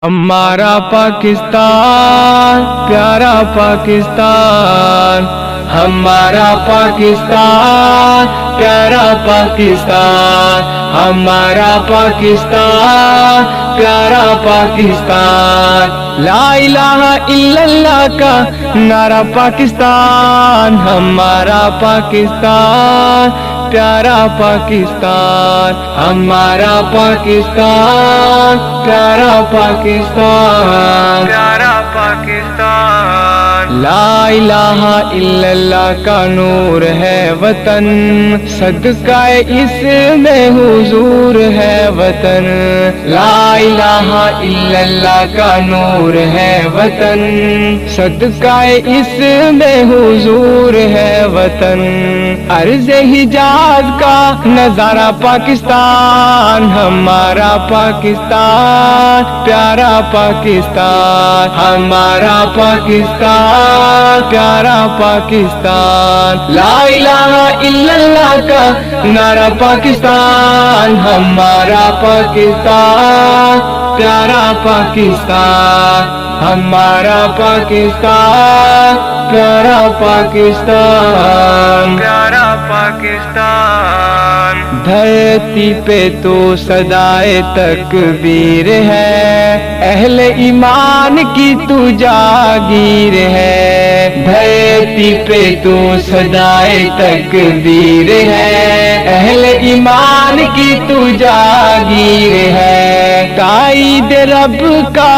ہمارا پاکستان پیارا پاکستان، ہمارا پاکستان پیارا پاکستان، ہمارا پاکستان پیارا پاکستان، لا الہ الا اللہ کا نعرہ پاکستان، ہمارا پاکستان پیارا پاکستان، ہمارا پاکستان پیارا پاکستان، پیارا پاکستان، لا الہ الا اللہ کا نور ہے وطن، صدقہ اس میں حضور ہے وطن، لا الہ الا اللہ کا نور ہے وطن، صدقہ اس میں حضور ہے وطن، عرض حجاز کا نظارہ پاکستان، ہمارا پاکستان پیارا پاکستان، ہمارا پاکستان پیارا پاکستان، لا الہ الا اللہ کا نعرہ پاکستان، ہمارا پاکستان پیارا پاکستان، ہمارا پاکستان پیارا پاکستان، پیارا پاکستان، دھرتی پہ تو صدائے تکبیر ہے، اہل ایمان کی تو جاگیر ہے، دھرتی پہ تو صدائے تکبیر ہے، اہل ایمان کی تو جاگیر ہے، تائید رب کا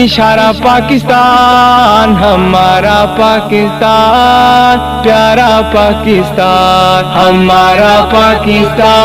اشارہ پاکستان، ہمارا پاکستان پیارا پاکستان، ہمارا پاکستان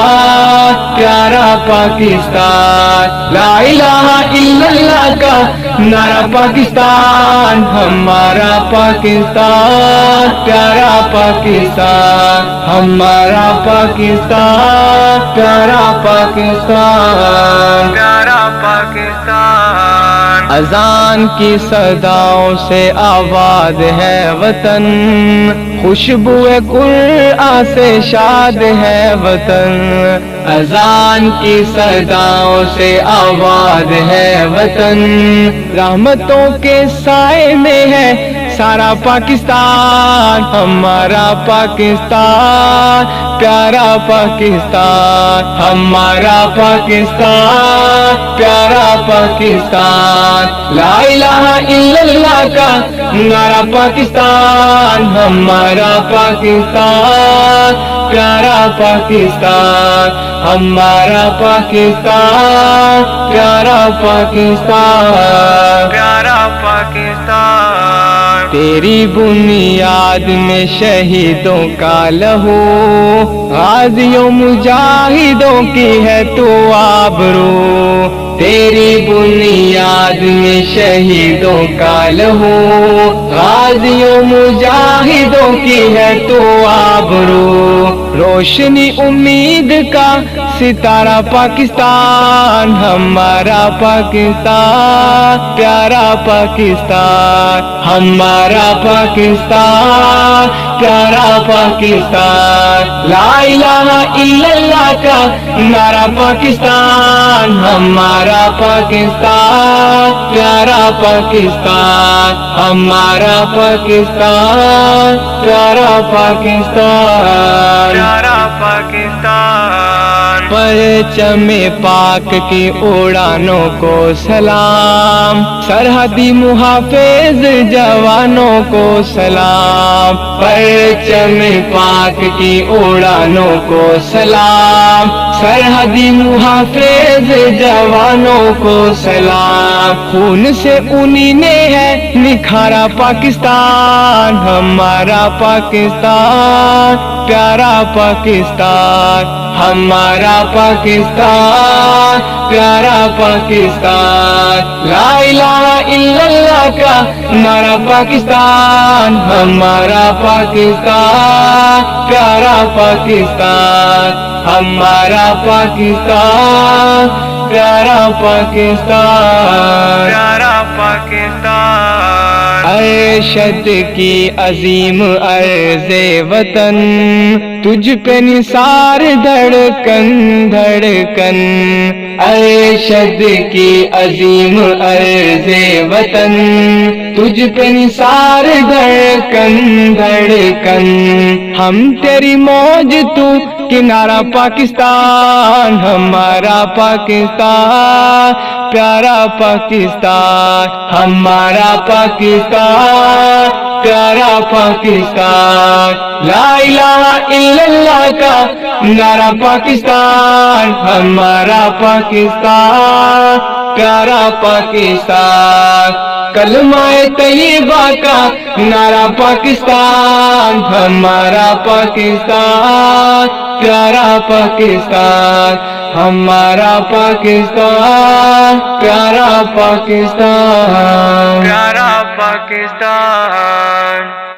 پیارا پاکستان، لا الہ الا اللہ کا نعرہ پاکستان، ہمارا پاکستان پیارا پاکستان، ہمارا پاکستان پیارا پاکستان، پیارا پاکستان، اذان کی صداؤں سے آباد ہے وطن، خوشبو قرآن سے شاد ہے وطن، اذان کی صداؤں سے آباد ہے وطن، رحمتوں کے سائے میں ہے سارا پاکستان، ہمارا پاکستان پیارا پاکستان، ہمارا پاکستان پیارا پاکستان، لا الہ الا اللہ کا نعرہ پاکستان، ہمارا پاکستان پیارا پاکستان، ہمارا پاکستان پیارا پاکستان، پیارا پاکستان، تیری بنیاد میں شہیدوں کا لہو، غازیوں مجاہدوں کی ہے تو آبرو، تیری بنیاد میں شہیدوں کا لہو، غازیوں مجاہدوں کی ہے تو آبرو، روشنی امید کا ستارہ پاکستان، ہمارا پاکستان پیارا پاکستان، ہمارا پاکستان پیارا پاکستان، لا الہ الا اللہ کا نعرہ پاکستان، ہمارا پاکستان پیارا پاکستان، ہمارا پاکستان پیارا پاکستان، پیارا پاکستان، پرچم پاک کی اڑانوں کو سلام، سرحدی محافظ جوانوں کو سلام، پرچم پاک کی اڑانوں کو سلام، سرحدی محافظ جوانوں کو سلام، خون سے انہی نے ہے نکھارا پاکستان، ہمارا پاکستان پیارا پاکستان، ہمارا پاکستان پیارا پاکستان، لا الہ الا اللہ کا نعرہ پاکستان، ہمارا پاکستان پیارا پاکستان، ہمارا پاکستان پیارا پاکستان، پیارا پاکستان، اے ارشد کی عظیم عرض وطن، تجھ پہ نثار دھڑکن دھڑکن، ارشد کی عظیم عرض وطن، تجھ پہ نثار دھڑکن دھڑکن، ہم تیری موج تو کنارہ پاکستان، ہمارا پاکستان پیارا پاکستان، ہمارا پاکستان پیارا پاکستان، لا الہ الا اللہ کا نعرہ پاکستان، ہمارا پاکستان پیارا پاکستان، کلمہ طیبہ کا نعرہ پاکستان، ہمارا پاکستان پیارا پاکستان، ہمارا پاکستان پیارا پاکستان، پیارا پاکستان۔